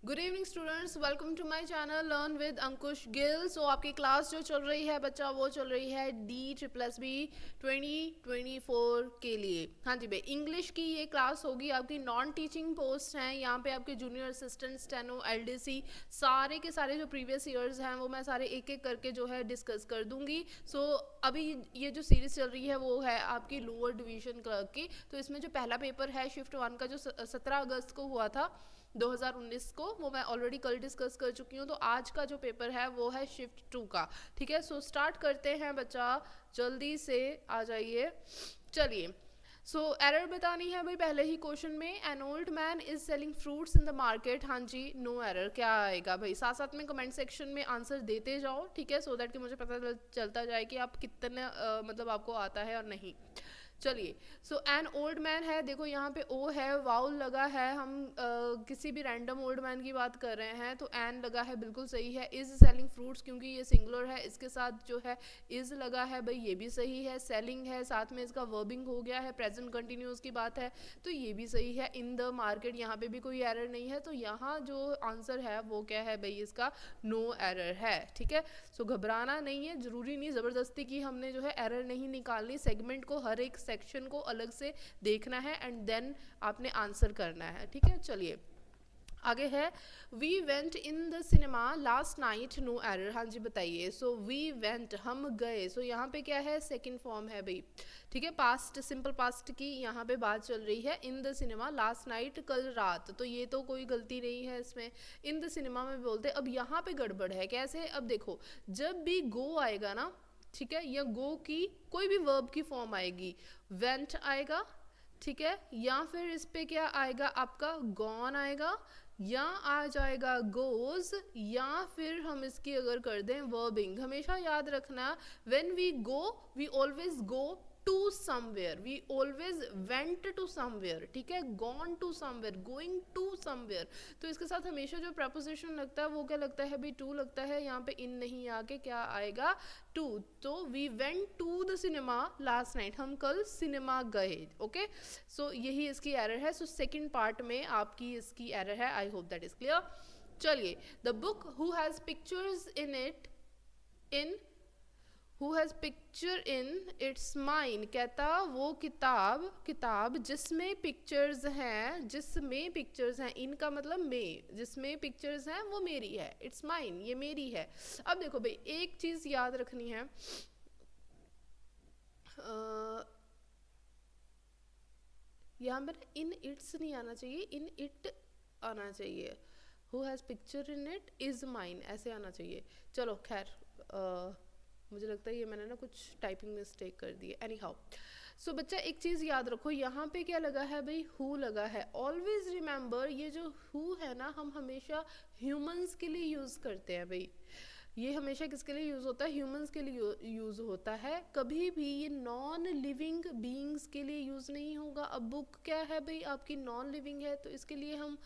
Good evening students, welcome to my channel learn with Ankush Gill. So आपकी class जो चल रही है बच्चा, वो चल रही है D++B 2024 के लिए। हाँ जी भाई, इंग्लिश की ये क्लास होगी। आपकी नॉन टीचिंग पोस्ट हैं यहाँ पे, आपके जूनियर असिस्टेंट, स्टेनो, LDC, सारे के सारे जो प्रीवियस ईयर्स हैं वो मैं सारे एक एक करके जो है डिस्कस कर दूंगी। सो अभी ये जो सीरीज चल रही है वो है आपकी लोअर डिवीजन क्लर्क की। तो इसमें जो पहला पेपर है शिफ्ट 1 का, जो 17 अगस्त को हुआ था 2019 को, वो मैं ऑलरेडी कल डिस्कस कर चुकी हूँ। तो आज का जो पेपर है वो है शिफ्ट 2 का। ठीक है, सो स्टार्ट करते हैं बच्चा, जल्दी से आ जाइए। चलिए, सो एरर बतानी है भाई पहले ही क्वेश्चन में। An old man is selling fruits in the market. हाँ जी, नो एरर। क्या आएगा भाई, साथ साथ में कमेंट सेक्शन में आंसर देते जाओ, ठीक है, सो दैट कि मुझे पता चलता जाए कि आप कितने मतलब आपको आता है और नहीं। चलिए, सो एन ओल्ड मैन है, देखो यहाँ पे ओ है, वाउल लगा है, हम किसी भी रैंडम ओल्ड मैन की बात कर रहे हैं तो एन लगा है, बिल्कुल सही है। इज सेलिंग फ्रूट्स, क्योंकि ये सिंगुलर है, इसके साथ जो है इज लगा है भाई, ये भी सही है। सेलिंग है, साथ में इसका वर्बिंग हो गया है, प्रेजेंट कंटिन्यूस की बात है, तो ये भी सही है। इन द मार्केट, यहाँ पे भी कोई एरर नहीं है, तो यहाँ जो आंसर है वो क्या है भाई, इसका नो एरर है। ठीक है, सो घबराना नहीं है, जरूरी नहीं ज़बरदस्ती की हमने जो है एरर नहीं निकालनी। सेगमेंट को, हर एक सेक्शन को अलग से देखना है एंड देन आपने आंसर करना है। ठीक है, चलिए आगे है। We went in the cinema last night, no error. हाँ जी बताइए। सो वी वेंट, हम गए। सो यहाँ पे क्या है, सेकंड फॉर्म है भाई। ठीक है, पास्ट, सिंपल पास्ट की यहाँ पे बात चल रही है। इन द सिनेमा लास्ट नाइट, कल रात, तो ये तो कोई गलती नहीं है इसमें। इन द सिनेमा में बोलते, अब यहाँ पे गड़बड़ है। कैसे, अब देखो, जब भी गो आएगा ना, ठीक है, या गो की कोई भी वर्ब की फॉर्म आएगी, वेंट आएगा, ठीक है, या फिर इस पे क्या आएगा आपका, गॉन आएगा, या आ जाएगा गोज, या फिर हम इसकी अगर कर दें वर्बिंग। हमेशा याद रखना, when we go we always go to somewhere, we always went to somewhere. ठीक है, gone to somewhere, going to somewhere. तो इसके साथ हमेशा जो प्रपोजिशन लगता है वो क्या लगता है भाई, टू लगता है। यहाँ पे इन नहीं आके क्या आएगा, टू। तो we went to the cinema last night, हम कल सिनेमा गए। ओके, सो यही इसकी एरर है। सो सेकंड पार्ट में आपकी इसकी एरर है। I hope that is clear. चलिए, the book who has pictures in it, in who has picture in its mine, कहता वो किताब, किताब जिसमें पिक्चर्स हैं, जिसमें पिक्चर्स हैं, इनका मतलब में, जिसमें पिक्चर्स हैं वो मेरी है, इट्स माइन, ये मेरी है। अब देखो भाई, एक चीज याद रखनी है, यहाँ पर इन इट्स नहीं आना चाहिए, इन इट आना चाहिए। Who has picture in it is mine, ऐसे आना चाहिए। चलो खैर, मुझे लगता है ये मैंने ना कुछ टाइपिंग मिस्टेक कर दी है। एनी हाउ, सो बच्चा एक चीज़ याद रखो, यहाँ पे क्या लगा है भाई, हु लगा है। ऑलवेज रिमेंबर, ये जो हु है ना, हम हमेशा ह्यूमंस के लिए यूज़ करते हैं भाई। ये हमेशा किसके लिए यूज़ होता है, ह्यूमंस के लिए यूज़ होता है। कभी भी ये नॉन लिविंग बीइंग्स के लिए यूज़ नहीं होगा। अब बुक क्या है भाई, आपकी नॉन लिविंग है, तो इसके लिए हम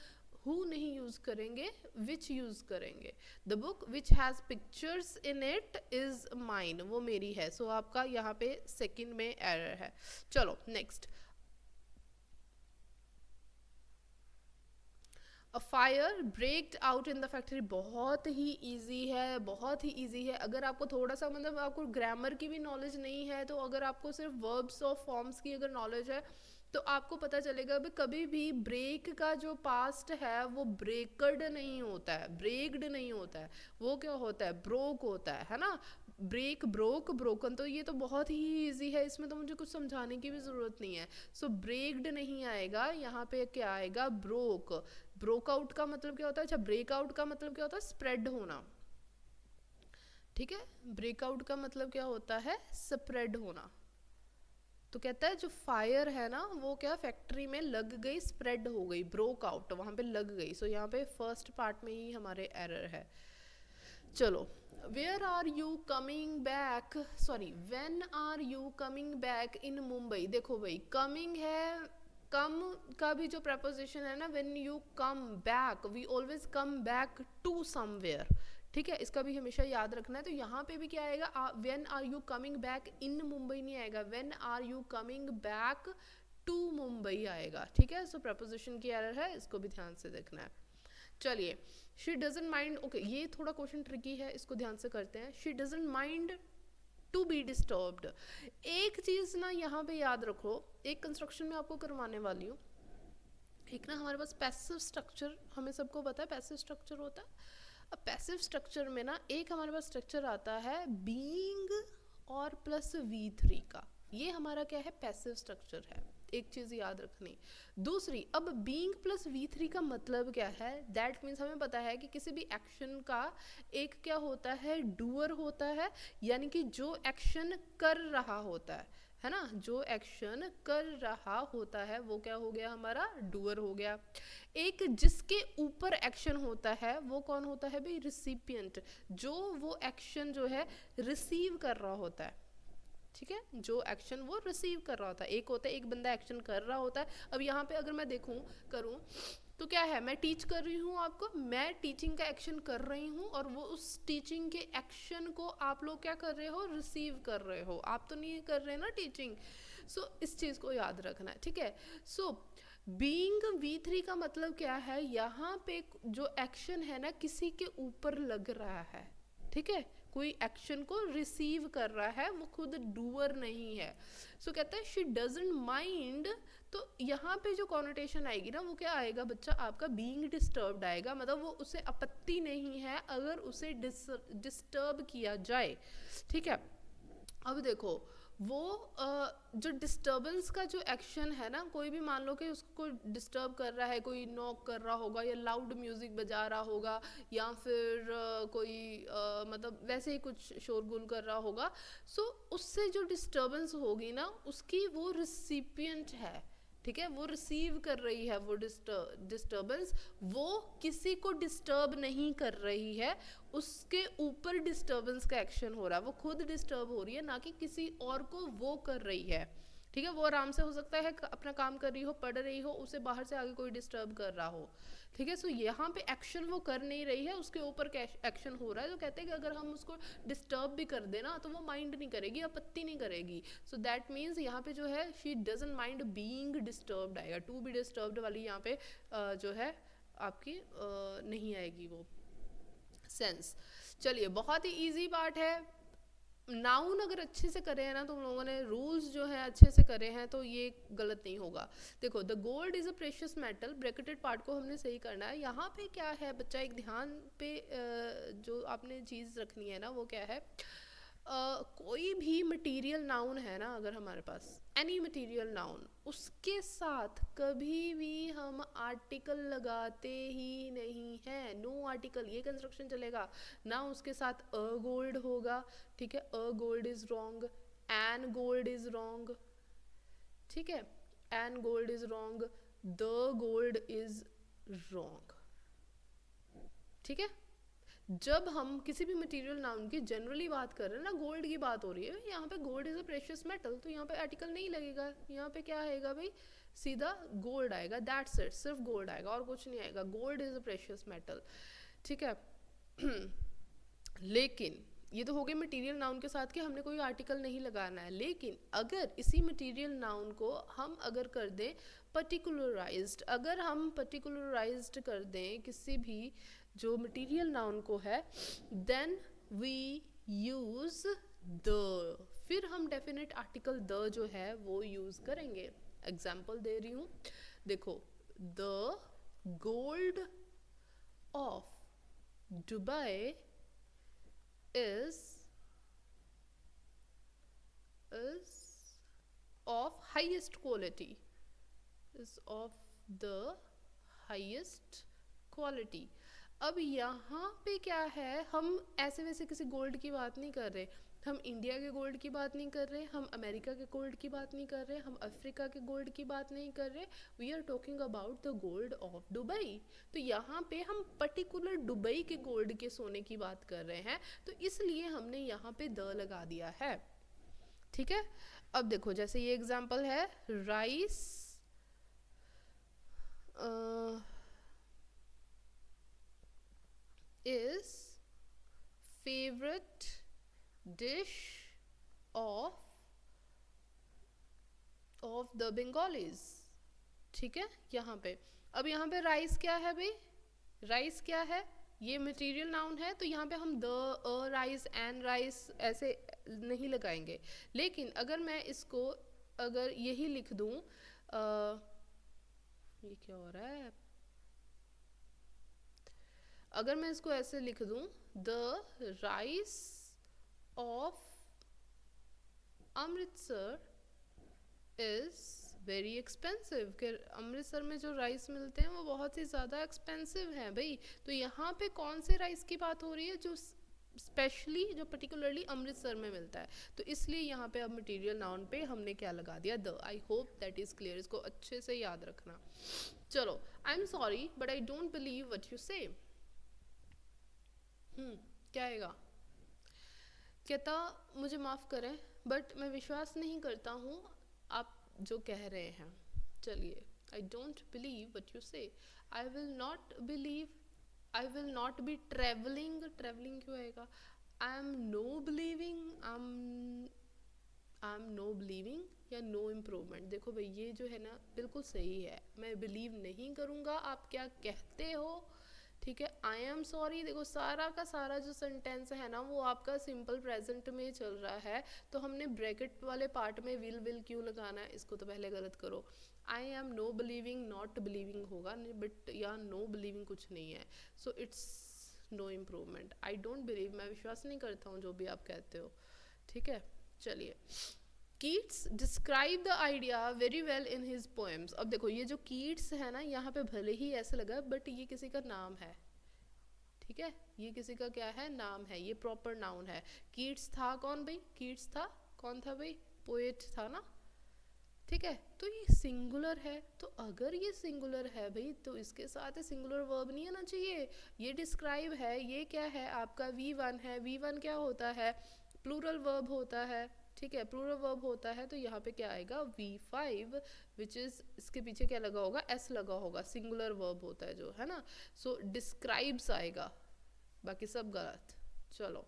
हु नहीं यूज़ करेंगे, विच यूज़ करेंगे। The book which has pictures in it is mine, वो मेरी है। सो आपका यहाँ पे सेकंड में एरर है। चलो next, a fire breaked out in the factory, बहुत ही ईजी है, बहुत ही ईजी है। अगर आपको थोड़ा सा मतलब आपको ग्रामर की भी नॉलेज नहीं है, तो अगर आपको सिर्फ वर्ब्स और फॉर्म्स की अगर नॉलेज है तो आपको पता चलेगा भी, कभी भी ब्रेक का जो पास्ट है वो ब्रेकड नहीं होता है, ब्रेक्ड नहीं होता है, वो क्या होता है, ब्रोक होता है ना। ब्रेक, ब्रोक, ब्रोकन, तो ये तो बहुत ही इजी है, इसमें तो मुझे कुछ समझाने की भी ज़रूरत नहीं है। सो ब्रेक्ड नहीं आएगा, यहाँ पे क्या आएगा, ब्रोक। ब्रोक आउट का मतलब क्या होता है, अच्छा ब्रेकआउट का मतलब क्या होता है, स्प्रेड होना। ठीक है, ब्रेकआउट का मतलब क्या होता है, स्प्रेड होना। तो कहता है जो फायर है ना, वो क्या फैक्ट्री में लग गई, स्प्रेड हो गई, ब्रोक आउट, वहां पे लग गई। सो यहाँ पे फर्स्ट पार्ट में ही हमारे एरर है। चलो, where are you coming back, sorry, when are you coming back in Mumbai. देखो भाई, कमिंग है, कम का भी जो प्रपोजिशन है ना, when you come back, we always come back to somewhere. ठीक है, इसका भी हमेशा याद रखना है। तो यहाँ पे भी क्या आएगा, when are you coming back in Mumbai नहीं आएगा, when are you coming back to Mumbai आएगा। ठीक है, सो प्रपोजिशन की एरर है, इसको भी ध्यान से देखना है। चलिए, शी डजंट माइंड, ओके ये थोड़ा क्वेश्चन ट्रिकी है, इसको ध्यान से करते हैं। She doesn't mind to be disturbed. एक चीज ना यहाँ पे याद रखो, एक कंस्ट्रक्शन में आपको करवाने वाली हूँ। एक ना हमारे पास पैसिव स्ट्रक्चर, हमें सबको पता है पैसिव स्ट्रक्चर होता है। अब पैसिव स्ट्रक्चर में ना एक हमारे पास स्ट्रक्चर आता है बीइंग और प्लस V3 का, ये हमारा क्या है, पैसिव स्ट्रक्चर है। एक चीज याद रखनी। दूसरी, अब बीइंग प्लस V3 का मतलब क्या है, दैट मीन्स हमें पता है कि किसी भी एक्शन का एक क्या होता है, डूअर होता है, यानी कि जो एक्शन कर रहा होता है ना, जो एक्शन कर रहा होता है वो क्या हो गया, हमारा डूअर हो गया। एक जिसके ऊपर एक्शन होता है वो कौन होता है भाई, रिसिपिएंट, जो वो एक्शन जो है रिसीव कर रहा होता है। ठीक है, जो एक्शन वो रिसीव कर रहा होता है। एक होता है, एक बंदा एक्शन कर रहा होता है। अब यहाँ पे अगर मैं देखूं करूं तो क्या है, मैं टीच कर रही हूँ आपको, मैं टीचिंग का एक्शन कर रही हूँ, और वो उस टीचिंग के एक्शन को आप लोग क्या कर रहे हो, रिसीव कर रहे हो। आप तो नहीं कर रहे ना टीचिंग। सो इस चीज़ को याद रखना है, ठीक है। सो बीइंग V3 का मतलब क्या है, यहाँ पे जो एक्शन है ना किसी के ऊपर लग रहा है, ठीक है, कोई एक्शन को रिसीव कर रहा है, वो खुद डूअर नहीं है। सो कहते हैं शी डजंट माइंड, तो यहाँ पे जो कॉनोटेशन आएगी ना वो क्या आएगा बच्चा, आपका बीइंग डिस्टर्ब्ड आएगा, मतलब वो उसे आपत्ति नहीं है अगर उसे डिस्टर्ब किया जाए, ठीक है। अब देखो वो जो डिस्टर्बेंस का जो एक्शन है ना, कोई भी मान लो कि उसको डिस्टर्ब कर रहा है, कोई नॉक कर रहा होगा या लाउड म्यूजिक बजा रहा होगा, या फिर कोई मतलब वैसे ही कुछ शोरगुल कर रहा होगा। सो उससे जो डिस्टर्बेंस होगी ना, उसकी वो रिसिपिएंट है, ठीक है, वो रिसीव कर रही है वो डिस्टर्बेंस, वो किसी को डिस्टर्ब नहीं कर रही है, उसके ऊपर डिस्टर्बेंस का एक्शन हो रहा है, वो खुद डिस्टर्ब हो रही है, ना कि किसी और को वो कर रही है, ठीक है। वो आराम से हो सकता है अपना काम कर रही हो, पढ़ रही हो, उसे बाहर से आगे कोई डिस्टर्ब कर रहा हो, ठीक है। सो यहाँ पे एक्शन वो कर नहीं रही है, उसके ऊपर एक्शन हो रहा है। तो कहते हैं कि अगर हम उसको डिस्टर्ब भी कर देना तो वो माइंड नहीं करेगी, आपत्ति नहीं करेगी। सो दैट मीन्स यहाँ पे जो है she doesn't mind being disturbed आएगा, टू बी डिस्टर्ब्ड वाली यहाँ पे जो है आपकी नहीं आएगी वो सेंस। चलिए, बहुत ही इजी पार्ट है। नाउन अगर अच्छे से करे हैं ना, तो हम लोगों ने रूल्स जो है अच्छे से करे हैं, तो ये गलत नहीं होगा। देखो, the gold is a precious metal, bracketed part को हमने सही करना है। यहाँ पे क्या है बच्चा, एक ध्यान पे जो आपने चीज़ रखनी है ना, वो क्या है, कोई भी मटेरियल नाउन है ना अगर हमारे पास, एनी मटेरियल नाउन, उसके साथ कभी भी हम आर्टिकल लगाते ही नहीं हैं, नो आर्टिकल, ये कंस्ट्रक्शन चलेगा ना। उसके साथ अ गोल्ड होगा, ठीक है, a gold is wrong, an gold is wrong, ठीक है, an gold is wrong, the gold is wrong, ठीक है। जब हम किसी भी मटेरियल नाउन की जनरली बात कर रहे हैं ना, गोल्ड की बात हो रही है, यहाँ पे gold is a precious metal, तो यहाँ पे आर्टिकल नहीं लगेगा, यहाँ पे क्या आएगा भाई, सीधा गोल्ड आएगा, दैट्स इट, सिर्फ गोल्ड आएगा और कुछ नहीं आएगा, gold is a precious metal, ठीक है। लेकिन ये तो हो गई मटेरियल नाउन के साथ कि हमने कोई आर्टिकल नहीं लगाना है। लेकिन अगर इसी मटेरियल नाउन को हम अगर कर दें पर्टिकुलराइज्ड, अगर हम पर्टिकुलराइज्ड कर दें किसी भी जो मटेरियल नाउन को है, देन वी यूज द, फिर हम डेफिनेट आर्टिकल द जो है वो यूज करेंगे। एग्जाम्पल दे रही हूँ, देखो, the gold of Dubai is of highest quality, is of the highest quality। अब यहाँ पे क्या है, हम ऐसे वैसे किसी गोल्ड की बात नहीं कर रहे, हम इंडिया के गोल्ड की बात नहीं कर रहे, हम अमेरिका के गोल्ड की बात नहीं कर रहे, हम अफ्रीका के गोल्ड की बात नहीं कर रहे, we are talking about the gold of Dubai. तो यहाँ पे हम पर्टिकुलर दुबई के गोल्ड के सोने की बात कर रहे हैं, तो इसलिए हमने यहाँ पे द लगा दिया है, ठीक है। अब देखो, जैसे ये एग्जाम्पल है, rice is favorite dish of the Bengalis, ठीक है। यहाँ पे अब यहाँ पे राइस क्या है भाई, राइस क्या है, ये मटेरियल नाउन है, तो यहाँ पे हम the, a rice, an rice ऐसे नहीं लगाएंगे। लेकिन अगर मैं इसको अगर यही लिख दूँ, ये क्या हो रहा है, अगर मैं इसको ऐसे लिख दूँ, the rice of Amritsar is very expensive, कि अमृतसर में जो राइस मिलते हैं वो बहुत ही ज़्यादा एक्सपेंसिव हैं भाई। तो यहाँ पे कौन से राइस की बात हो रही है, जो स्पेशली जो पर्टिकुलरली अमृतसर में मिलता है, तो इसलिए यहाँ पे अब मटेरियल नाउन पे हमने क्या लगा दिया, the. I hope that is clear, इसको अच्छे से याद रखना। चलो, I am sorry but I don't believe what you से। क्या आएगा, कहता मुझे माफ़ करें बट मैं विश्वास नहीं करता हूँ आप जो कह रहे हैं। चलिए, I don't believe what you say, I will not believe, I will not be travelling, travelling क्यों आएगा, I am no believing, I am no believing या नो इम्प्रूवमेंट। देखो भाई ये जो है ना बिल्कुल सही है, मैं बिलीव नहीं करूँगा आप क्या कहते हो, ठीक है। आई एम सॉरी, देखो सारा का सारा जो सेंटेंस है ना वो आपका सिंपल प्रेजेंट में चल रहा है, तो हमने ब्रैकेट वाले पार्ट में विल क्यों लगाना है, इसको तो पहले गलत करो। I am no believing, not believing होगा, बट या नो बिलीविंग कुछ नहीं है, so it's no improvement. I don't believe, मैं विश्वास नहीं करता हूँ जो भी आप कहते हो, ठीक है। चलिए, Keats describe the idea very well in his poems. अब देखो ये जो कीट्स है ना, यहाँ पे भले ही ऐसा लगा बट ये किसी का नाम है, ठीक है, ये किसी का क्या है, नाम है, ये प्रॉपर नाउन है। कीट्स था कौन भाई, कीट्स था कौन था भाई, पोएट था ना, ठीक है। तो ये सिंगुलर है, तो अगर ये सिंगुलर है भाई तो इसके साथ सिंगुलर वर्ब नहीं आना चाहिए। ये डिस्क्राइब है, ये क्या है आपका V1 है, V1 क्या होता है, प्लूरल वर्ब होता है, ठीक है, प्लूरल वर्ब होता है, तो यहाँ पे क्या आएगा V5, विच इज इसके पीछे क्या लगा होगा, S लगा होगा, सिंगुलर वर्ब होता है जो है ना, सो डिस्क्राइब्स आएगा, बाकी सब गलत। चलो,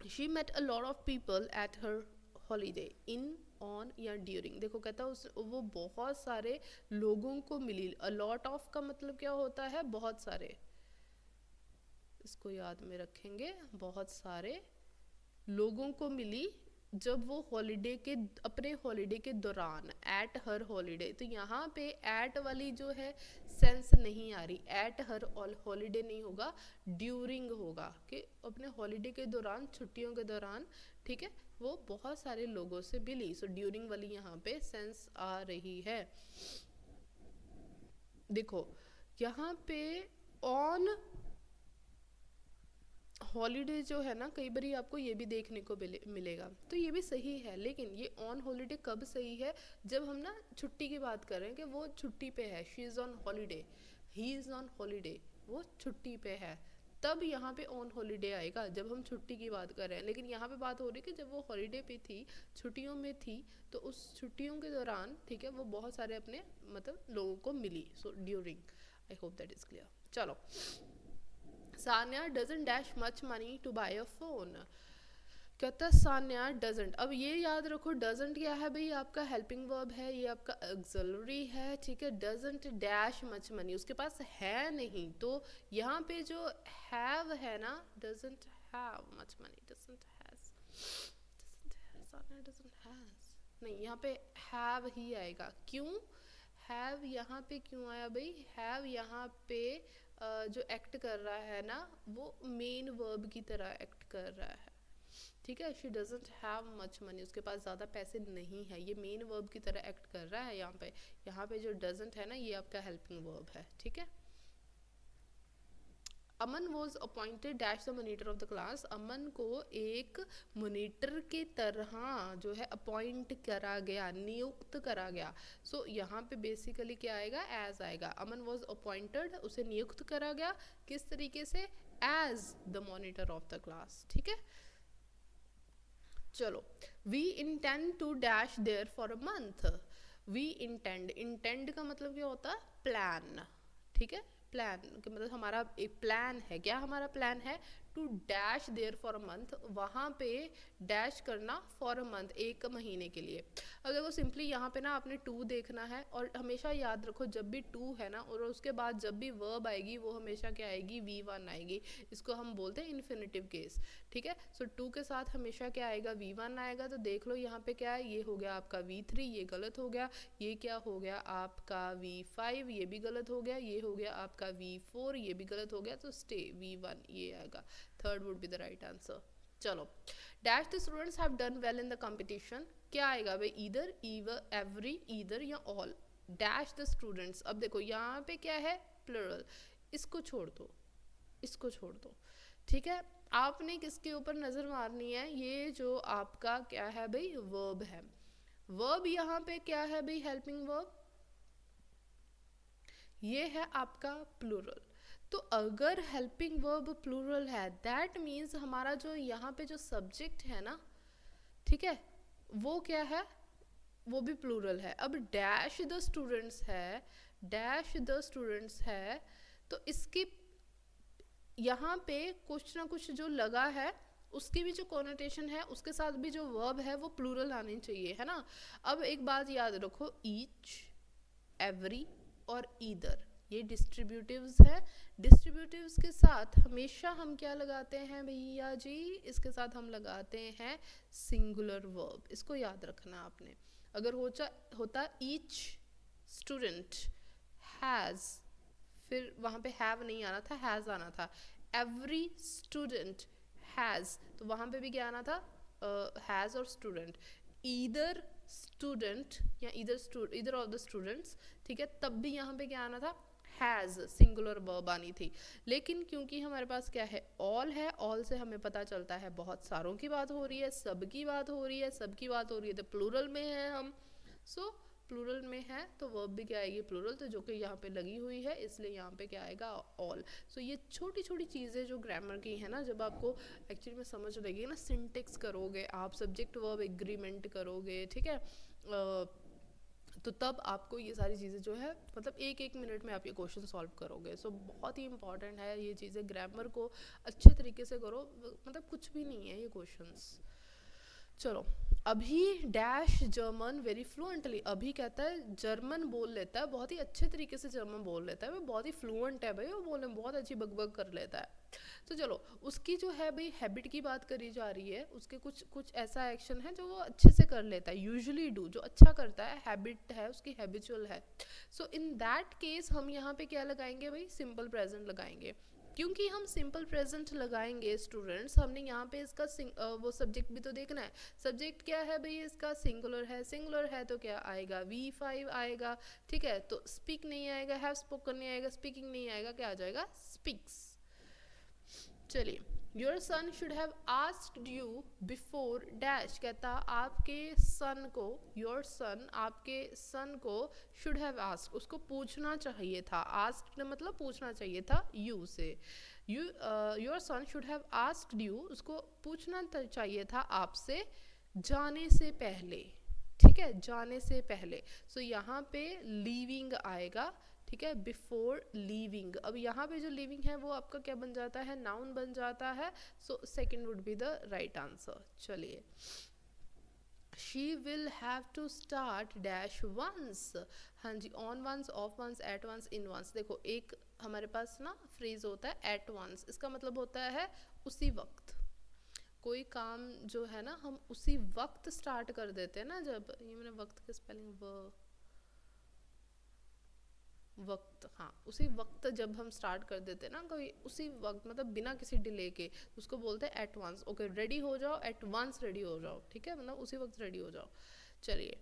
she met a lot of people at her holiday, in, on या ड्यूरिंग। देखो कहता उस वो बहुत सारे लोगों को मिली, अ लॉट ऑफ का मतलब क्या होता है, बहुत सारे, इसको याद में रखेंगे, बहुत सारे लोगों को मिली जब वो हॉलीडे के, अपने हॉलीडे के दौरान, एट हर हॉलीडे, तो यहाँ पे एट वाली जो है सेंस नहीं आ रही, एट हर हॉलीडे नहीं होगा, ड्यूरिंग होगा, कि अपने हॉलीडे के दौरान, छुट्टियों के दौरान, ठीक है, वो बहुत सारे लोगों से मिली, सो ड्यूरिंग वाली यहाँ पे सेंस आ रही है। देखो यहाँ पे ऑन हॉलीडे जो है ना, कई बार आपको ये भी देखने को मिलेगा, तो ये भी सही है, लेकिन ये ऑन हॉलीडे कब सही है, जब हम ना छुट्टी की बात कर रहे हैं कि वो छुट्टी पे है, she is on holiday, he is on holiday, वो छुट्टी पे है, तब यहाँ पे ऑन हॉलीडे आएगा जब हम छुट्टी की बात कर रहे हैं। लेकिन यहाँ पे बात हो रही है कि जब वो हॉलीडे पे थी, छुट्टियों में थी, तो उस छुट्टियों के दौरान, ठीक है, वो बहुत सारे अपने मतलब लोगों को मिली, so during. I hope that is clear. चलो, Sanya doesn't dash much money to buy a phone. कहता सान्या डजंट, अब ये याद रखो डजंट क्या है भाई, आपका हेल्पिंग वर्ब है, ये आपका ऑक्सिलरी है, ठीक है। डजंट डैश मच मनी, उसके पास है नहीं, तो यहाँ पे जो हैव है ना, doesn't have much money, doesn't has, Sanya doesn't has, नहीं, यहाँ पे हैव ही आएगा। क्यों हैव यहाँ पे क्यों आया भाई, हैव यहाँ पे जो एक्ट कर रहा है ना वो मेन वर्ब की तरह एक्ट कर रहा है, ठीक है। She doesn't have much money, उसके पास ज़्यादा पैसे नहीं है, ये मेन वर्ब की तरह एक्ट कर रहा है यहाँ पे। यहाँ पे जो डजंट है ना ये आपका हेल्पिंग वर्ब है, ठीक है। Aman was appointed dash the monitor of the class, Aman को एक मोनीटर के तरह जो है अपॉइंट करा गया, नियुक्त करा गया। सो यहाँ पे बेसिकली क्या आएगा, एज आएगा। अमन वॉज अपॉइंटेड, उसे नियुक्त करा गया, किस तरीके से, as the monitor of the class, ठीक है। चलो, we intend to dash there for a month, we intend, intend का मतलब क्या होता है, प्लान, ठीक है, प्लान कि मतलब हमारा एक प्लान है, क्या हमारा प्लान है, to dash there for a month, वहाँ पे डैश करना फॉर अ मंथ, एक महीने के लिए। अब देखो सिंपली यहाँ पे ना आपने टू देखना है, और हमेशा याद रखो जब भी टू है ना और उसके बाद जब भी वर्ब आएगी वो हमेशा क्या आएगी, V1 आएगी। इसको हम बोलते हैं इन्फिनिटिव केस, ठीक है। सो टू के साथ हमेशा क्या आएगा, V1 आएगा। तो देख लो यहाँ पे क्या है, ये हो गया आपका V3, ये गलत हो गया। ये क्या हो गया आपका V5, ये भी गलत हो गया। ये हो गया आपका V4, ये भी गलत हो गया। तो स्टे V1 ये आएगा, third would be the right answer. चलो, dash the students have done well in the competition, क्या आएगा भाई, ईदर, एवरी, ईदर या ऑल। डैश द स्टूडेंट्स, अब देखो यहाँ पे क्या है, प्लुरल, इसको छोड़ दो, इसको छोड़ दो, ठीक है। आपने किसके ऊपर नजर मारनी है, ये जो आपका क्या है भाई, वर्ब है। वर्ब यहाँ पे क्या है भाई, हेल्पिंग वर्ब, ये है आपका प्लूरल। तो अगर हेल्पिंग वर्ब प्लूरल है, दैट मीन्स हमारा जो यहाँ पे जो सब्जेक्ट है ना, ठीक है, वो क्या है, वो भी प्लूरल है। अब डैश द स्टूडेंट्स है, डैश द स्टूडेंट्स है, तो इसकी यहाँ पे कुछ ना कुछ जो लगा है, उसकी भी जो कोनोटेशन है, उसके साथ भी जो वर्ब है वो प्लूरल आनी चाहिए, है ना। अब एक बात याद रखो, ईच, एवरी और ईदर, ये डिस्ट्रीब्यूटिव्स है। डिस्ट्रीब्यूटिव्स के साथ हमेशा हम क्या लगाते हैं भैया जी, इसके साथ हम लगाते हैं सिंगुलर वर्ब। इसको याद रखना आपने। अगर होता ईच स्टूडेंट हैज़, फिर वहाँ पे हैव नहीं आना था, हैज़ आना था। एवरी स्टूडेंट हैज़, तो वहाँ पे भी क्या आना था, हैज़ और स्टूडेंट। ईदर स्टूडेंट या ईदर ऑफ द स्टूडेंट्स, ठीक है, तब भी यहाँ पे क्या आना था, हैज़, सिंगुलर वर्ब आनी थी। लेकिन क्योंकि हमारे पास क्या है, ऑल है, ऑल से हमें पता चलता है बहुत सारों की बात हो रही है, सब की बात हो रही है, सब की बात हो रही है, तो प्लूरल में है हम। सो प्लूरल में है तो वर्ब भी क्या आएगी, प्लूरल, तो जो कि यहाँ पे लगी हुई है, इसलिए यहाँ पे क्या आएगा, ऑल। सो ये छोटी छोटी चीज़ें जो ग्रामर की है ना, जब आपको एक्चुअली में समझ लगेगी ना, सिंटेक्स करोगे आप, सब्जेक्ट वर्ब एग्रीमेंट करोगे, ठीक है, तो तब आपको ये सारी चीज़ें जो है, मतलब एक एक मिनट में आप ये क्वेश्चन सॉल्व करोगे। सो बहुत ही इंपॉर्टेंट है ये चीज़ें, ग्रामर को अच्छे तरीके से करो, मतलब कुछ भी नहीं है ये क्वेश्चंस। चलो, अभी डैश जर्मन वेरी फ्लुएंटली, अभी कहता है जर्मन बोल लेता है, बहुत ही अच्छे तरीके से जर्मन बोल लेता है, वो बहुत ही फ्लुएंट है भाई, वो बोलने में बहुत अच्छी बकबक कर लेता है। तो चलो, उसकी जो है भाई हैबिट की बात करी जा रही है, उसके कुछ कुछ ऐसा एक्शन है जो वो अच्छे से कर लेता है, यूजुअली डू, जो अच्छा करता है, हैबिट है उसकी, हैबिचुअल है। सो इन दैट केस हम यहाँ पे क्या लगाएंगे भाई, सिंपल प्रेजेंट लगाएंगे। क्योंकि हम सिंपल प्रेजेंट लगाएंगे स्टूडेंट्स, हमने यहाँ पे इसका वो सब्जेक्ट भी तो देखना है। सब्जेक्ट क्या है भाई इसका, सिंगुलर है, सिंगुलर है तो क्या आएगा, V5 आएगा, ठीक है। तो स्पीक नहीं आएगा, हैव स्पोकन नहीं आएगा, स्पीकिंग नहीं आएगा, क्या आ जाएगा, स्पीक्स। चलिए, your son should have asked you before dash, कहता आपके सन को, योर सन, आपके सन को, शुड हैव आस्क्ड, उसको पूछना चाहिए था, आस्क्ड मतलब पूछना चाहिए था, यू से, your son should have asked you, उसको पूछना चाहिए था आपसे जाने से पहले, ठीक है, जाने से पहले। सो यहाँ पे लीविंग आएगा, ठीक है, बिफोर लीविंग। अब यहाँ पे जो लीविंग है वो आपका क्या बन जाता है, नाउन बन जाता है। So second would be the right answer. चलिए, she will have to start dash once, हाँ जी, on once, of once, at once, in once. देखो एक हमारे पास ना फ्रेज होता है एट वंस, इसका मतलब होता है उसी वक्त, कोई काम जो है ना हम उसी वक्त स्टार्ट कर देते हैं ना, जब, ये मैंने वक्त के स्पेलिंग वक्त, हाँ, उसी वक्त जब हम स्टार्ट कर देते हैं ना कोई, उसी वक्त मतलब बिना किसी डिले के, उसको बोलते हैं एट वंस। ओके, रेडी हो जाओ, एट वंस रेडी हो जाओ, ठीक है, मतलब उसी वक्त रेडी हो जाओ। चलिए,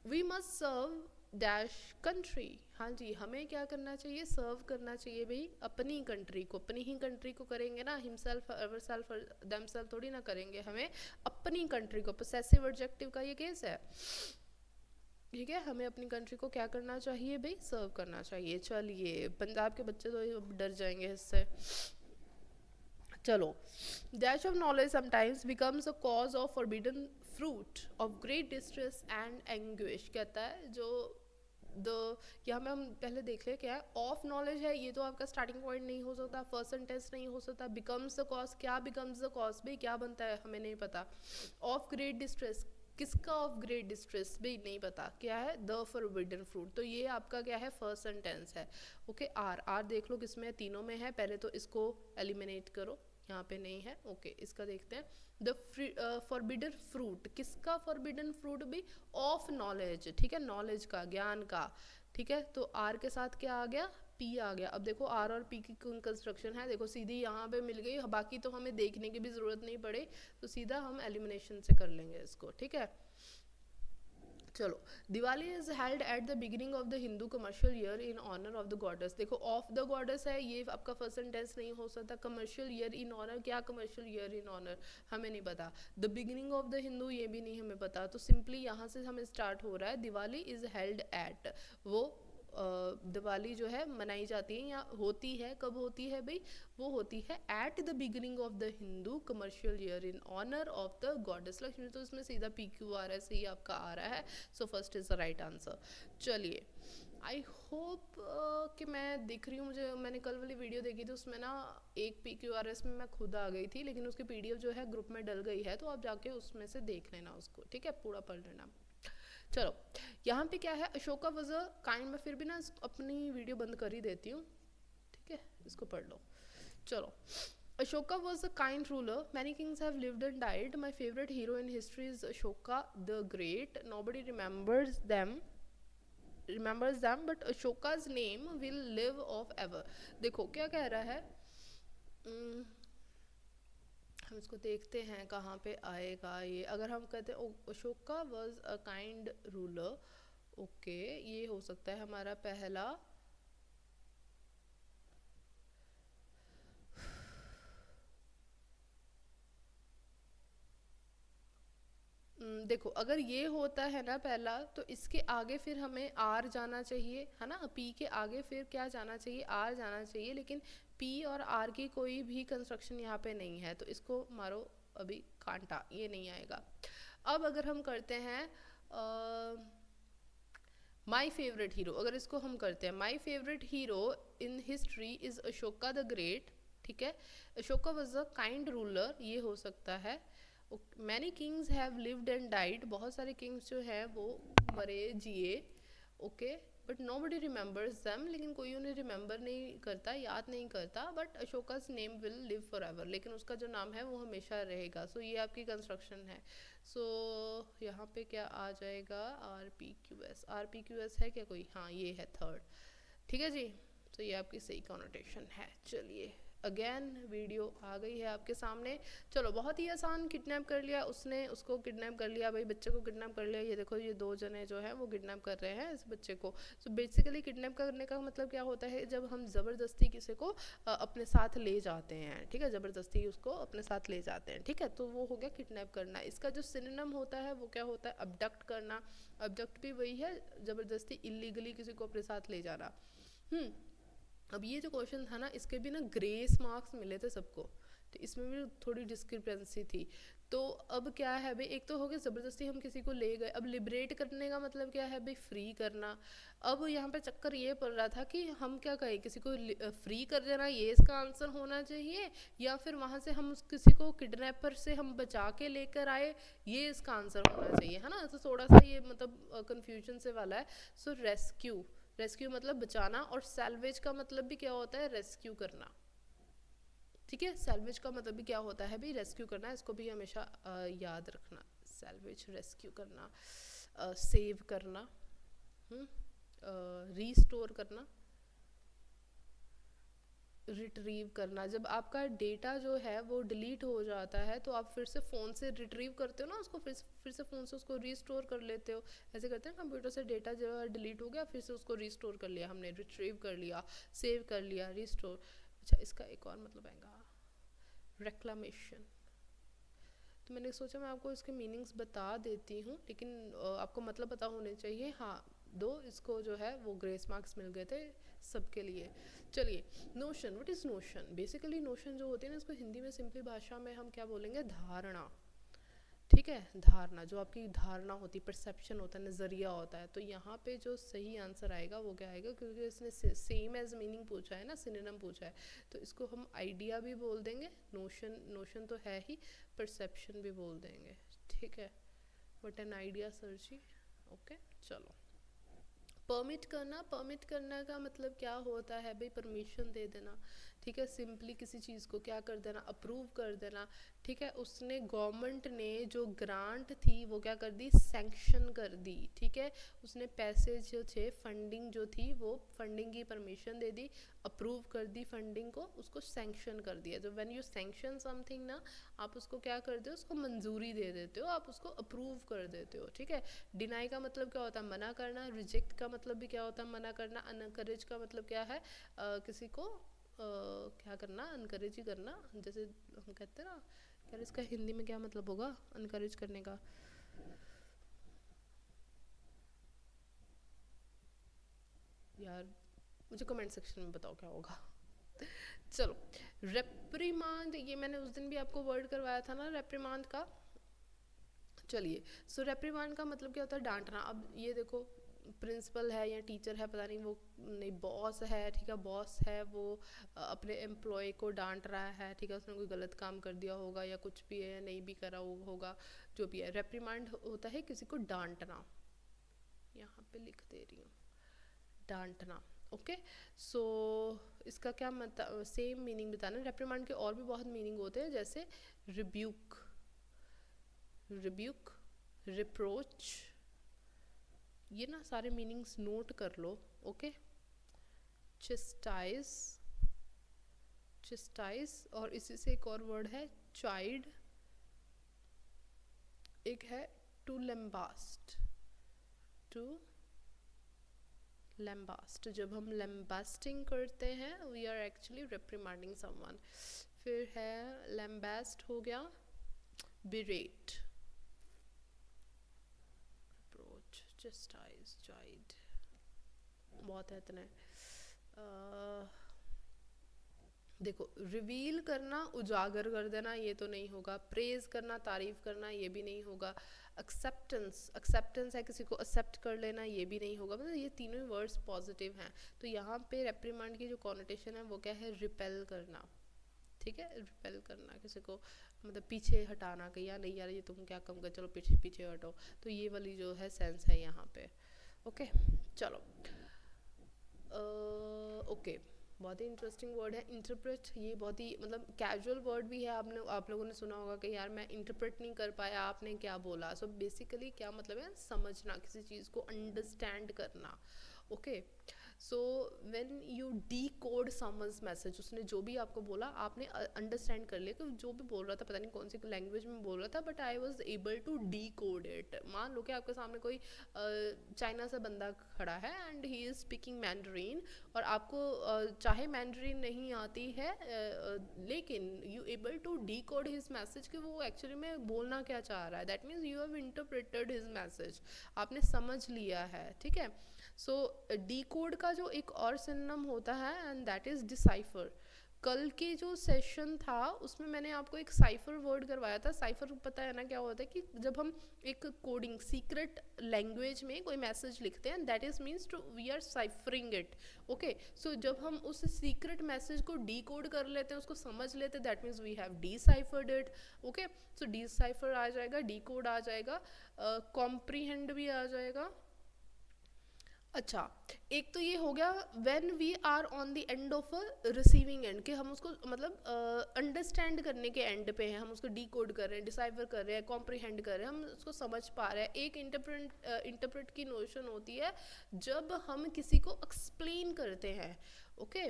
we must serve dash country, हाँ जी, हमें क्या करना चाहिए, सर्व करना चाहिए भाई अपनी कंट्री को, अपनी ही कंट्री को करेंगे ना, हिमसेल्फ, अवरसेल्फ, देमसेल्फ थोड़ी ना करेंगे, हमें अपनी कंट्री को, पोसेसिव एडजेक्टिव का ये केस है, ठीक है, हमें अपनी कंट्री को क्या करना चाहिए भाई, सर्व करना चाहिए। चलिए, पंजाब के बच्चे तो डर जाएंगे इससे। चलो, dash of knowledge sometimes becomes a cause of forbidden fruit of great distress and anguish, कहता है जो द, यहाँ में हम पहले देख लें क्या है, ऑफ नॉलेज है, ये तो आपका स्टार्टिंग पॉइंट नहीं हो सकता, फर्स्ट सेंटेंस नहीं हो सकता। बिकम्स द कॉज, क्या बिकम्स द कॉज भाई, क्या बनता है हमें नहीं पता। ऑफ ग्रेट डिस्ट्रेस, किसका ऑफ ग्रेट डिस्ट्रेस भी नहीं पता, क्या है, द फॉरबिडन फ्रूट, तो ये आपका क्या है, फर्स्ट सेंटेंस है। ओके, आर, आर देख लो किसमें है, तीनों में है, पहले तो इसको एलिमिनेट करो, यहाँ पे नहीं है। ओके, इसका देखते हैं, द फॉरबिडन फ्रूट, किसका फॉरबिडन फ्रूट भी, ऑफ नॉलेज, ठीक है, नॉलेज का, ज्ञान का, ठीक है, तो आर के साथ क्या आ गया, पी आ गया। अब देखो आर और पी की कंस्ट्रक्शन है, देखो सीधी यहाँ पे मिल गई, बाकी तो हमें देखने की भी जरूरत नहीं पड़े, तो सीधा हम एलिमिनेशन से कर लेंगे इसको, ठीक है। चलो, Diwali is held at the beginning of the Hindu commercial year in honour of the goddess, देखो ऑफ द गॉडेस है, ये आपका फर्स्ट सेंटेंस नहीं हो सकता। कमर्शियल ईयर इन ऑनर, क्या कमर्शियल ईयर इन ऑनर, हमें नहीं पता। The beginning of the Hindu, ये भी नहीं हमें पता, तो सिंपली यहाँ से हमें स्टार्ट हो रहा है, दिवाली इज हेल्ड एट, वो दिवाली जो है मनाई जाती है या होती है, कब होती है भाई, वो होती है at the beginning of the Hindu commercial year in honour of the goddess Lakshmi, तो इसमें सीधा पी क्यू आर एस ही आपका आ रहा है, so first is the right answer. चलिए, आई होप कि मैं दिख रही हूँ, मुझे, मैंने कल वाली वीडियो देखी थी, उसमें ना एक पी क्यू आर एस में मैं खुद आ गई थी, लेकिन उसकी पीडीएफ जो है ग्रुप में डल गई है, तो आप जाके उसमें से देख लेना उसको, ठीक है, पूरा पढ़ लेना। चलो, यहाँ पे क्या है, अशोका वॉज अ काइंड, मैं फिर भी ना अपनी वीडियो बंद कर ही देती हूँ, ठीक है, इसको पढ़ लो। चलो, Ashoka was a kind ruler. Many kings have lived and died. My favorite hero in history is Ashoka the Great. Nobody remembers them, but Ashoka's name will live of ever. देखो क्या कह रहा है, हम इसको देखते हैं कहाँ पे आएगा ये। अगर हम कहते हैं Ashoka was a kind ruler, okay, ये हो सकता है हमारा पहला। देखो अगर ये होता है ना पहला, तो इसके आगे फिर हमें आर जाना चाहिए, है ना, पी के आगे फिर क्या जाना चाहिए, आर जाना चाहिए, लेकिन पी और आर की कोई भी कंस्ट्रक्शन यहाँ पे नहीं है, तो इसको मारो अभी कांटा, ये नहीं आएगा। अब अगर हम करते हैं माई फेवरेट हीरो, अगर इसको हम करते हैं my favourite hero in history is Ashoka the great, ठीक है, Ashoka was a kind ruler, ये हो सकता है। Many kings have lived and died, बहुत सारे किंग्स जो हैं वो मरे जिए, okay, but nobody remembers them, लेकिन कोई उन्हें रिमेंबर नहीं करता, याद नहीं करता, but Ashoka's name will live forever, लेकिन उसका जो नाम है वो हमेशा रहेगा। सो ये आपकी कंस्ट्रक्शन है। सो यहाँ पे क्या आ जाएगा, R P Q S, R P Q S है क्या कोई, हाँ ये है थर्ड, ठीक है जी, तो ये आपकी सही कॉनोटेशन है। चलिए, अगेन वीडियो आ गई है आपके सामने। चलो, बहुत ही आसान, किडनैप कर लिया उसने, उसको किडनैप कर लिया भाई, बच्चे को किडनैप कर लिया, ये देखो ये दो जने जो हैं वो किडनैप कर रहे हैं इस बच्चे को। सो बेसिकली किडनैप करने का मतलब क्या होता है, जब हम ज़बरदस्ती किसी को अपने साथ ले जाते हैं, ठीक है, ज़बरदस्ती उसको अपने साथ ले जाते हैं, ठीक है, तो वो हो गया किडनैप करना। इसका जो सिनोनिम होता है वो क्या होता है, अबडक्ट करना। अबडक्ट भी वही है, ज़बरदस्ती इलीगली किसी को अपने साथ ले जाना। अब ये जो क्वेश्चन था ना, इसके भी ना ग्रेस मार्क्स मिले थे सबको, तो इसमें भी थोड़ी डिस्क्रिपेंसी थी। तो अब क्या है भाई, एक तो हो गया ज़बरदस्ती हम किसी को ले गए, अब लिबरेट करने का मतलब क्या है भाई, फ्री करना। अब यहाँ पे चक्कर ये पड़ रहा था कि हम क्या कहें, किसी को फ्री कर देना, ये इसका आंसर होना चाहिए, या फिर वहाँ से हम उस किसी को किडनैपर से हम बचा के लेकर आए, ये इसका आंसर होना चाहिए, है ना। तो थोड़ा सा ये मतलब कन्फ्यूजन से वाला है। सो रेस्क्यू, रेस्क्यू मतलब बचाना, और सैल्वेज का मतलब भी क्या होता है, रेस्क्यू करना, ठीक है, सैल्वेज का मतलब भी क्या होता है भी, रेस्क्यू करना, इसको भी हमेशा याद रखना। सैल्वेज, रेस्क्यू करना, सेव करना, रीस्टोर करना, रिट्रीव करना। जब आपका डेटा जो है वो डिलीट हो जाता है, तो आप फिर से फ़ोन से रिट्रीव करते हो ना उसको, फिर से फ़ोन से उसको रीस्टोर कर लेते हो, ऐसे करते हैं कंप्यूटर से। डेटा जो है डिलीट हो गया, फिर से उसको रीस्टोर कर लिया हमने, रिट्रीव कर लिया, सेव कर लिया, रीस्टोर। अच्छा, इसका एक और मतलब आएगा रेक्लामेशन। तो मैंने सोचा मैं आपको इसके मीनिंग्स बता देती हूँ, लेकिन आपको मतलब पता होने चाहिए। हाँ, दो इसको जो है वो ग्रेस मार्क्स मिल गए थे सबके लिए। चलिए, notion, what is notion, basically notion जो होती है ना, इसको हिंदी में सिंपली भाषा में हम क्या बोलेंगे, धारणा। ठीक है, धारणा, जो आपकी धारणा होती है, परसेप्शन होता है, नज़रिया होता है। तो यहाँ पे जो सही आंसर आएगा वो क्या आएगा, क्योंकि इसने सेम एज मीनिंग पूछा है ना, सिनोनिम पूछा है, तो इसको हम आइडिया भी बोल देंगे, नोशन, नोशन तो है ही, परसेप्शन भी बोल देंगे। ठीक है, व्हाट एन आइडिया सर्ची। ओके, चलो। परमिट करना, परमिट करना का मतलब क्या होता है भाई, परमिशन दे देना। ठीक है, सिंपली किसी चीज़ को क्या कर देना, अप्रूव कर देना। ठीक है, उसने, गवर्नमेंट ने जो ग्रांट थी वो क्या कर दी, सैंक्शन कर दी। ठीक है, उसने पैसे जो थे, फंडिंग जो थी, वो फंडिंग की परमिशन दे दी, अप्रूव कर दी फंडिंग को, उसको सैंक्शन कर दिया। तो व्हेन यू सैंक्शन समथिंग ना, आप उसको क्या करते हो, उसको मंजूरी दे देते हो, आप उसको अप्रूव कर देते हो। ठीक है, डिनाई का मतलब क्या होता है, मना करना। रिजेक्ट का मतलब भी क्या होता है, मना करना। अनकरेज का मतलब क्या है, किसी को क्या करना, अनकरेज ही करना। जैसे हम कहते हैं ना, यार इसका हिंदी में क्या मतलब होगा अनकरेज करने का। यार मुझे कमेंट सेक्शन में बताओ क्या होगा। चलो, रेप्रीमांड, ये मैंने उस दिन भी आपको वर्ड करवाया था ना रेप्रीमांड का। चलिए, सो रेप्रीमांड का मतलब क्या होता है, डांटना। अब ये देखो, प्रिंसिपल है या टीचर है, पता नहीं, वो नहीं, बॉस है। ठीक है, बॉस है, वो अपने एम्प्लॉय को डांट रहा है। ठीक है, उसने कोई गलत काम कर दिया होगा या कुछ भी है, या नहीं भी करा होगा, जो भी है। रेप्रीमांड होता है किसी को डांटना, यहाँ पे लिख दे रही हूँ, डांटना। ओके, सो इसका क्या मतलब, सेम मीनिंग बताना। रेप्रीमांड के और भी बहुत मीनिंग होते हैं, जैसे रिब्यूक, रिब्यूक, रिप्रोच, ये ना सारे मीनिंग्स नोट कर लो। ओके, चिस्टाइज, चिस्टाइज, और इसी से एक और वर्ड है चाइल्ड, एक है टू लेम्बास्ट, टू लेम्बास्ट। जब हम लेम्बास्टिंग करते हैं, वी आर एक्चुअली रिप्रीमांडिंग समवन। फिर है लेम्बास्ट हो गया, बिरेट, अप्रोच, जस्टाइज, चाइल्ड, बहुत है इतने। देखो, रिवील करना, उजागर कर देना, ये तो नहीं होगा। प्रेज करना, तारीफ करना, ये भी नहीं होगा। एक्सेप्टेंस, एक्सेप्टेंस है किसी को एक्सेप्ट कर लेना, ये भी नहीं होगा। मतलब ये तीनों ही वर्ड्स पॉजिटिव हैं। तो यहाँ पे रेप्रीमांड की जो कॉनोटेशन है वो क्या है, रिपेल करना। ठीक है, रिपेल करना, किसी को मतलब पीछे हटाना, कि यार नहीं यार ये तुम क्या कम कर, चलो पीछे पीछे हटो। तो ये वाली जो है सेंस है यहाँ पे। ओके, चलो। ओके, बहुत ही इंटरेस्टिंग वर्ड है इंटरप्रेट। ये बहुत ही मतलब कैजुअल वर्ड भी है, आपने, आप लोगों ने सुना होगा कि यार मैं इंटरप्रेट नहीं कर पाया, आपने क्या बोला। सो बेसिकली क्या मतलब है, समझना, किसी चीज़ को अंडरस्टैंड करना। Okay, so when U D code someone's message, उसने जो भी आपको बोला आपने अंडरस्टैंड कर लिया कि जो भी बोल रहा था, पता नहीं कौन सी लैंग्वेज में बोल रहा था, but I was able to decode it. मान लो कि आपके सामने कोई चाइना से बंदा खड़ा है and he is speaking Mandarin, और आपको चाहे मैंडरीन नहीं आती है, लेकिन you able to decode his message कि वो एक्चुअली में बोलना क्या चाह रहा है। That means you have interpreted his message, आपने समझ लिया है। ठीक है, सो डी कोड का जो एक और सिनोनिम होता है एंड दैट इज़ डिसाइफर। कल के जो सेशन था उसमें मैंने आपको एक साइफर वर्ड करवाया था। साइफर पता है ना क्या होता है, कि जब हम एक कोडिंग सीक्रेट लैंग्वेज में कोई मैसेज लिखते हैं, that is means to we are ciphering it. Okay, so जब हम उस सीक्रेट मैसेज को डी कोड कर लेते हैं, उसको समझ लेते हैं, that means we have deciphered it. Okay, so decipher आ जाएगा, डी कोड आ जाएगा, कॉम्प्रीहेंड भी आ जाएगा। अच्छा, एक तो ये हो गया when we are on the end of a receiving end, कि हम उसको मतलब अंडरस्टैंड करने के एंड पे हैं, हम उसको डी कोड कर रहे हैं, डिसाइफर कर रहे हैं, कॉम्प्रीहेंड कर रहे हैं, हम उसको समझ पा रहे हैं। एक इंटरप्रेट की नोशन होती है जब हम किसी को एक्सप्लेन करते हैं। ओके,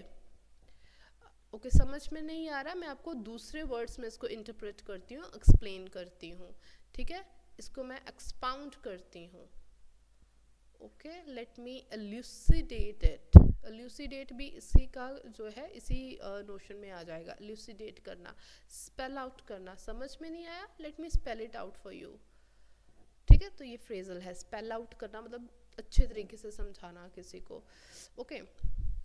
ओके, समझ में नहीं आ रहा, मैं आपको दूसरे वर्ड्स में इसको इंटरप्रेट करती हूँ, एक्सप्लेन करती हूँ। ठीक है, इसको मैं एक्सपाउंड करती हूँ। Okay, let me elucidate it. Elucidate भी इसी का जो है, इसी नोशन में आ जाएगा। एल्यूसिडेट करना, स्पेल आउट करना। समझ में नहीं आया, let me spell it out for you. ठीक है, तो ये फ्रेजल है, स्पेल आउट करना मतलब अच्छे तरीके से समझाना किसी को। ओके,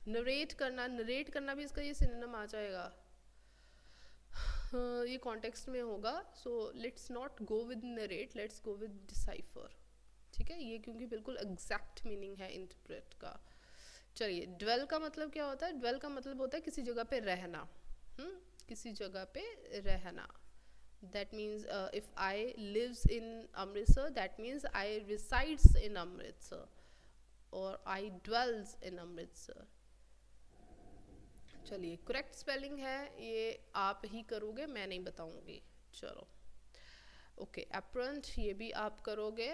नरेट करना, नरेट करना भी इसका ये सिनोनिम आ जाएगा। हाँ, ये कॉन्टेक्स्ट में होगा, so let's not go with narrate, let's go with decipher, ठीक है, ये क्योंकि बिल्कुल एग्जैक्ट मीनिंग है इंटरप्रेट का। चलिए, ड्वेल का मतलब क्या होता है? ड्वेल का मतलब होता है किसी जगह पे रहना, किसी जगह पे रहना। That means if I lives in Amritsar, that means I resides in Amritsar और आई ड्वेल्स इन अमृतसर। चलिए, करेक्ट स्पेलिंग है ये, आप ही करोगे, मैं नहीं बताऊंगी। चलो, ओके, एप्रंट ये भी आप करोगे,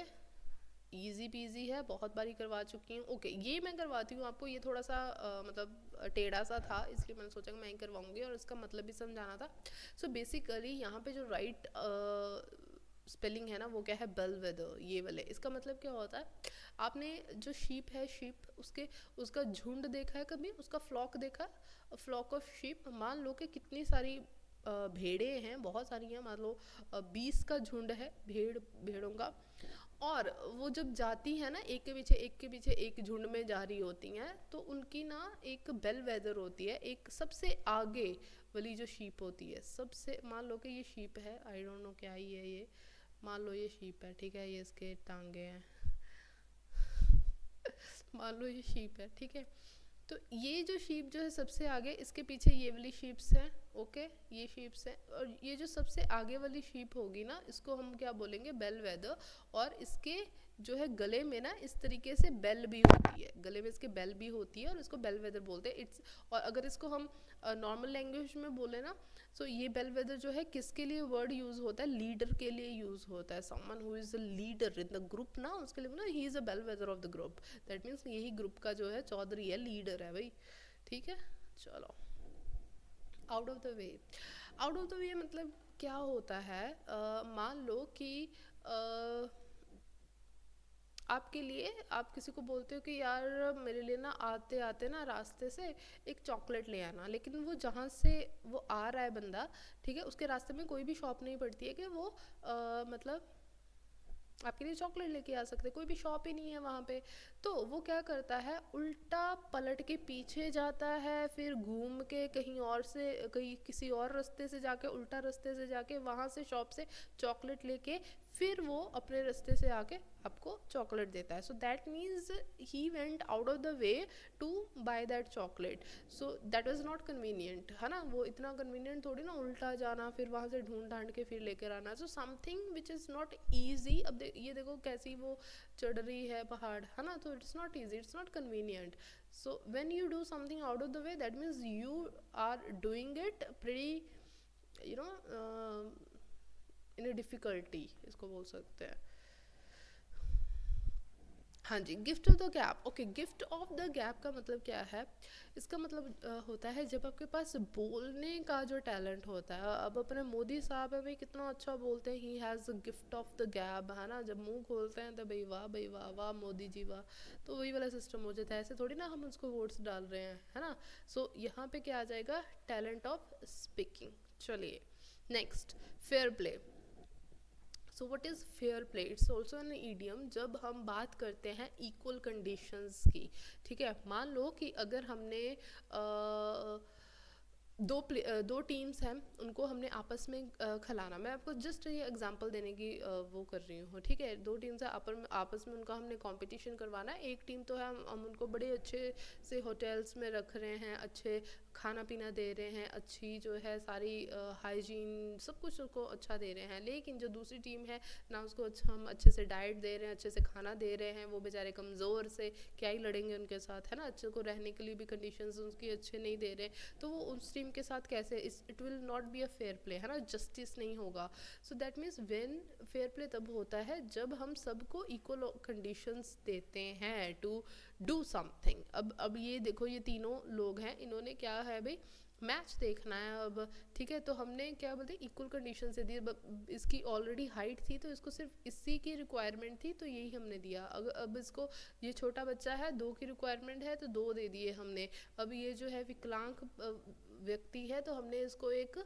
इजी पीजी है, बहुत बारी करवा चुकी हूँ। ओके, ये मैं करवाती हूँ आपको, ये थोड़ा सा मतलब टेढ़ा सा था, इसलिए मैंने सोचा कि मैं ही करवाऊंगी और इसका मतलब भी समझाना था। सो बेसिकली यहाँ पे जो राइट स्पेलिंग है ना, वो क्या है? बेलवेदर, ये वाले। इसका मतलब क्या होता है? आपने जो शीप है, शीप उसका झुंड देखा है कभी? उसका फ्लॉक देखा है? फ्लॉक ऑफ शीप, मान लो कि कितनी सारी भेड़ें हैं, बहुत सारी हैं, मान लो 20 का झुंड है भेड़ों का, और वो जब जाती है ना, एक के पीछे एक झुंड में जा रही होती हैं, तो उनकी ना एक बेल वेदर होती है, एक सबसे आगे वाली जो शीप होती है, सबसे, मान लो कि ये शीप है, आई डोंट नो क्या ही है ये, मान लो ये शीप है, ठीक है, ये इसके टांगे हैं मान लो ये शीप है, ठीक है, तो ये जो शीप जो है सबसे आगे, इसके पीछे ये वाली शीप्स हैं, ओके, ये शीप्स हैं, और ये जो सबसे आगे वाली शीप होगी ना, इसको हम क्या बोलेंगे? Bellwether. और इसके जो है गले में ना इस तरीके से बेल भी होती है, गले में इसके बेल भी होती है, और इसको बेल वेदर बोलते हैं। इट्स, और अगर इसको हम नॉर्मल लैंग्वेज में बोले ना, सो ये बेल वेदर जो है किसके लिए वर्ड यूज होता है? लीडर के लिए यूज होता है। Someone who is a leader in the group ना, उसके लिए ना he is a bellwether of the group. That means यही ग्रुप का जो है चौधरी है, लीडर है भाई, ठीक है। चलो, out of the way. Out of the वे मतलब क्या होता है? मान लो कि आपके लिए, आप किसी को बोलते हो कि यार मेरे लिए ना आते आते ना रास्ते से एक चॉकलेट ले आना, लेकिन वो जहाँ से वो आ रहा है बंदा, ठीक है, उसके रास्ते में कोई भी शॉप नहीं पड़ती है कि वो मतलब आपके लिए चॉकलेट लेके आ सकते, कोई भी शॉप ही नहीं है वहाँ पे। तो वो क्या करता है? उल्टा पलट के पीछे जाता है, फिर घूम के कहीं और से, कहीं किसी और रास्ते से जाके, उल्टा रास्ते से जाके वहाँ से शॉप से चॉकलेट लेके फिर वो अपने रास्ते से आके आपको चॉकलेट देता है। So that means he went out of the way to buy that chocolate. So that was not convenient, है ना? वो इतना कन्वीनियंट थोड़ी ना, उल्टा जाना फिर वहाँ से ढूंढ ढांड के फिर लेकर आना। So something which is not easy. अब ये देखो कैसी वो चढ़ रही है पहाड़, है ना? तो it's not easy, it's not convenient. So when you do something out of the way, that means you are doing it pretty, you know, in a difficulty, इसको बोल सकते हैं। हाँ जी, gift of the gap. Okay, gift of the gap का मतलब क्या है? इसका मतलब होता है जब आपके पास बोलने का जो टैलेंट होता है। अब अपने मोदी साहब है भाई, कितना अच्छा बोलते हैं, he has the gift of the gap, है ना? जब मुंह खोलते हैं तो भाई वाह वाह मोदी जी वाह, तो वही वाला सिस्टम हो जाता है। ऐसे थोड़ी ना हम उसको वोट्स डाल रहे हैं, है ना? सो यहाँ पे क्या आ जाएगा? Talent of speaking. चलिए next, fair play. So what is fair play? It's also an idiom. जब हम बात करते हैं इक्वल कंडीशंस की, ठीक है, मान लो कि अगर हमने दो टीम्स हैं, उनको हमने आपस में खिलाना। मैं आपको जस्ट ये एग्जांपल देने की वो कर रही हूँ, ठीक है। दो टीम्स है, आपस में उनका हमने कंपटीशन करवाना है। एक टीम तो है, हम उनको बड़े अच्छे से होटल्स में रख रहे हैं, अच्छे खाना पीना दे रहे हैं, अच्छी जो है सारी हाइजीन सब कुछ उसको अच्छा दे रहे हैं। लेकिन जो दूसरी टीम है ना, उसको अच्छा, हम अच्छे से डाइट दे रहे हैं, अच्छे से खाना दे रहे हैं, वो बेचारे कमज़ोर से क्या ही लड़ेंगे उनके साथ, है ना? अच्छे को रहने के लिए भी कंडीशंस उसकी अच्छे नहीं दे रहे, तो वो उस टीम के साथ कैसे, it will not be a fair play, है ना? जस्टिस नहीं होगा। सो that means when fair play तब होता है जब हम सबको इक्वल कंडीशंस देते हैं टू डू समथिंग। अब ये देखो, ये तीनों लोग हैं, इन्होंने क्या है भाई, मैच देखना है अब, ठीक है, तो हमने क्या बोलते हैं, इक्वल कंडीशन से दी। इसकी ऑलरेडी हाइट थी तो इसको सिर्फ इसी की रिक्वायरमेंट थी, तो यही हमने दिया। अब इसको, ये छोटा बच्चा है, 2 की रिक्वायरमेंट है तो 2 दे दिए हमने। अब ये जो है विकलांग व्यक्ति है, तो हमने इसको एक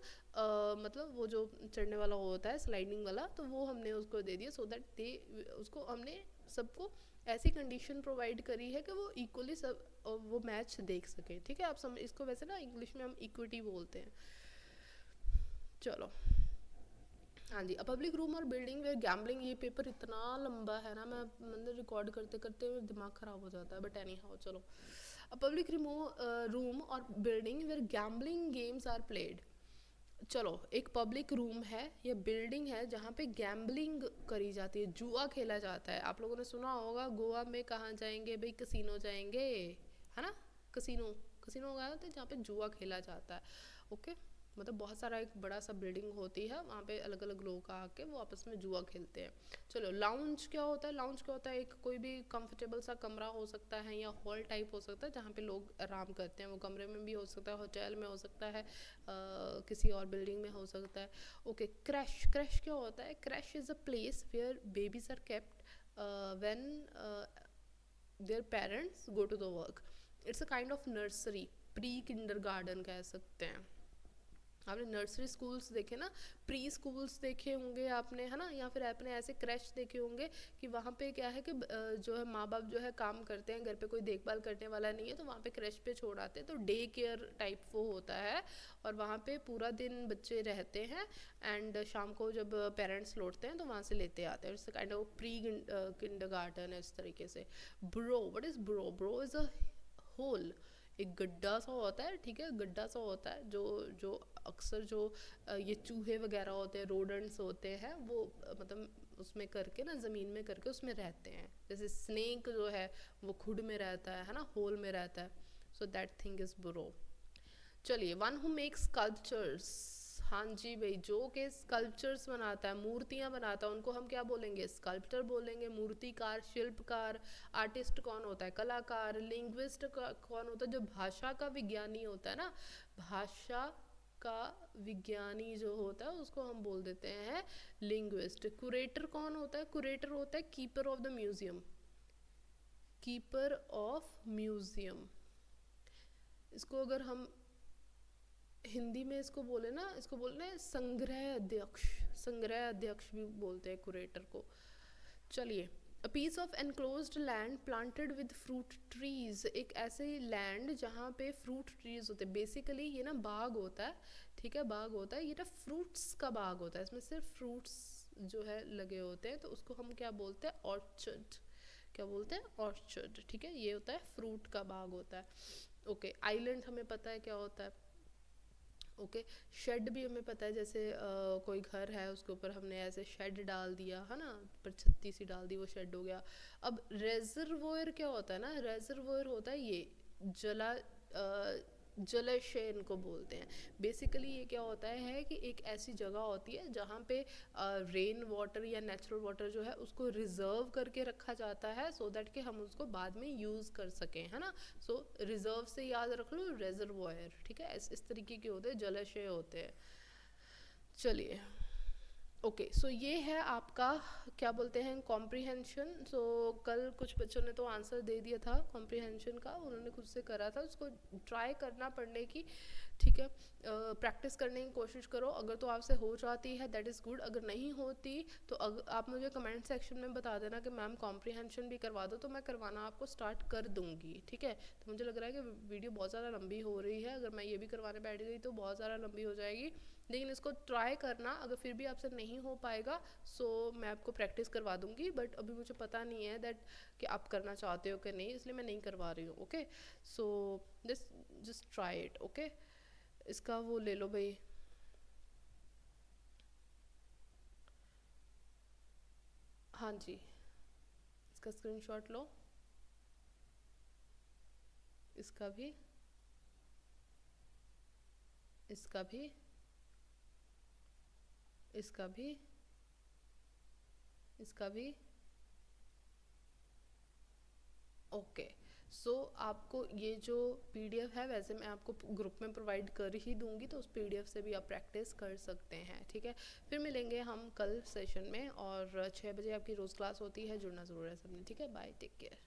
मतलब वो जो चढ़ने वाला होता है स्लाइडिंग वाला, तो वो हमने उसको दे दिया। सो दैट दे, उसको हमने सबको ऐसी कंडीशन प्रोवाइड करी है कि वो इक्वली सब वो मैच देख सके, ठीक है। आप समझ इसको, वैसे ना इंग्लिश में हम इक्विटी बोलते हैं। चलो, हाँ जी, अ पब्लिक रूम और बिल्डिंग वेयर गैम्बलिंग, ये पेपर इतना लंबा है ना, मैं मतलब रिकॉर्ड करते करते दिमाग ख़राब हो जाता है, बट एनी हाउ चलो। अ पब्लिक रूम और building where gambling games are played. चलो, एक पब्लिक रूम है या बिल्डिंग है जहाँ पे गैम्बलिंग करी जाती है, जुआ खेला जाता है। आप लोगों ने सुना होगा गोवा में कहाँ जाएंगे भाई, कसिनो जाएंगे, है ना। कसिनो, कसिनो गए होते हैं जहाँ पे जुआ खेला जाता है। ओके, मतलब बहुत सारा एक बड़ा सा बिल्डिंग होती है, वहाँ पे अलग अलग लोग आके वो आपस में जुआ खेलते हैं। चलो, लाउंज क्या होता है? लाउंज क्या होता है? एक कोई भी कंफर्टेबल सा कमरा हो सकता है या हॉल टाइप हो सकता है जहाँ पे लोग आराम करते हैं। वो कमरे में भी हो सकता है, होटल में हो सकता है, किसी और बिल्डिंग में हो सकता है। ओके, क्रैश, क्रैश क्या होता है? Creche is a place where babies are kept when their parents go to the work. It's a kind of nursery, pre kindergarten कह सकते हैं। आपने नर्सरी स्कूल्स देखे ना, प्री स्कूल्स देखे होंगे आपने, है ना, या फिर आपने ऐसे क्रैश देखे होंगे कि वहाँ पे क्या है कि जो है माँ बाप जो है काम करते हैं, घर पे कोई देखभाल करने वाला नहीं है, तो वहाँ पे क्रैश पे छोड़ आते हैं, तो डे केयर टाइप वो होता है। और वहाँ पे पूरा दिन बच्चे रहते हैं, एंड शाम को जब पेरेंट्स लौटते हैं तो वहाँ से लेते आते हैं। It's kind of pre kindergarten है इस तरीके से। Burrow, what is burrow? Burrow is a hole, एक गड्ढा सा होता है, ठीक है, गड्ढा सा होता है जो जो अक्सर जो ये चूहे वगैरह होते हैं, रोडेंट्स होते हैं, वो मतलब उसमें करके ना, ज़मीन में करके उसमें रहते हैं। जैसे स्नेक जो है वो खुड में रहता है ना, होल में रहता है। So that thing is bro. चलिए, वन हु मेक स्कल्पचर्स। हाँ जी भाई, जो के स्कल्पचर्स बनाता है, मूर्तियाँ बनाता है, उनको हम क्या बोलेंगे? स्कल्पटर बोलेंगे। मूर्तिकार, शिल्पकार। आर्टिस्ट कौन होता है? कलाकार। लिंग्विस्ट कौन होता है? जो भाषा का विज्ञानी होता है ना, भाषा का विज्ञानी जो होता है उसको हम बोल देते हैं लिंग्विस्ट। कुरेटर कौन होता है? कुरेटर होता है keeper of the museum, keeper of museum. इसको अगर हम हिंदी में इसको बोले ना, इसको बोलते हैं संग्रह अध्यक्ष, संग्रह अध्यक्ष भी बोलते हैं कुरेटर को। चलिए, a piece of enclosed land planted with fruit trees, एक ऐसे लैंड जहाँ पे फ्रूट ट्रीज होते हैं। बेसिकली ये ना बाग होता है, ठीक है, बाग होता है, ये ना फ्रूट्स का बाग होता है, इसमें सिर्फ फ्रूट्स जो है लगे होते हैं, तो उसको हम क्या बोलते हैं? ऑर्चर्ड। क्या बोलते हैं? ऑर्चर्ड, ठीक है, ये होता है फ्रूट का बाग होता है। ओके, आइलैंड हमें पता है क्या होता है। ओके, शेड भी हमें पता है, जैसे कोई घर है उसके ऊपर हमने ऐसे शेड डाल दिया है ना, पर छत्ती सी डाल दी, वो शेड हो गया। अब रेजर्वोयर क्या होता है ना? रेजर्वोयर होता है ये जलाशय इनको बोलते हैं। बेसिकली ये क्या होता है कि एक ऐसी जगह होती है जहाँ पे रेन वाटर या नेचुरल वाटर जो है उसको रिजर्व करके रखा जाता है, सो दैट कि हम उसको बाद में यूज़ कर सकें, है ना। सो रिजर्व से याद रख लो, रेजर्वोयर, ठीक है, इस तरीके के होते हैं, जलाशय होते हैं। चलिए, ओके, सो ये है आपका क्या बोलते हैं, कॉम्प्रिहेंशन। सो कल कुछ बच्चों ने तो आंसर दे दिया था कॉम्प्रिहेंशन का, उन्होंने खुद से करा था, उसको ट्राई करना पढ़ने की, ठीक है, प्रैक्टिस करने की कोशिश करो। अगर तो आपसे हो जाती है दैट इज़ गुड, अगर नहीं होती तो आप मुझे कमेंट सेक्शन में बता देना कि मैम कॉम्प्रिहेंशन भी करवा दो, तो मैं करवाना आपको स्टार्ट कर दूँगी, ठीक है। तो मुझे लग रहा है कि वीडियो बहुत ज़्यादा लंबी हो रही है, अगर मैं ये भी करवाने बैठ गई तो बहुत ज़्यादा लंबी हो जाएगी, लेकिन इसको ट्राई करना। अगर फिर भी आपसे नहीं हो पाएगा सो मैं आपको प्रैक्टिस करवा दूँगी, बट अभी मुझे पता नहीं है दैट कि आप करना चाहते हो कि नहीं, इसलिए मैं नहीं करवा रही हूँ। Okay, so just try it. Okay, इसका वो ले लो भाई, हाँ जी, इसका स्क्रीनशॉट लो, इसका भी, इसका भी, इसका भी, इसका भी। ओके, सो आपको ये जो पीडीएफ है वैसे मैं आपको ग्रुप में प्रोवाइड कर ही दूंगी, तो उस पीडीएफ से भी आप प्रैक्टिस कर सकते हैं, ठीक है। फिर मिलेंगे हम कल सेशन में, और 6 बजे आपकी रोज़ क्लास होती है, जुड़ना ज़रूर है सबने, ठीक है। Bye, take care.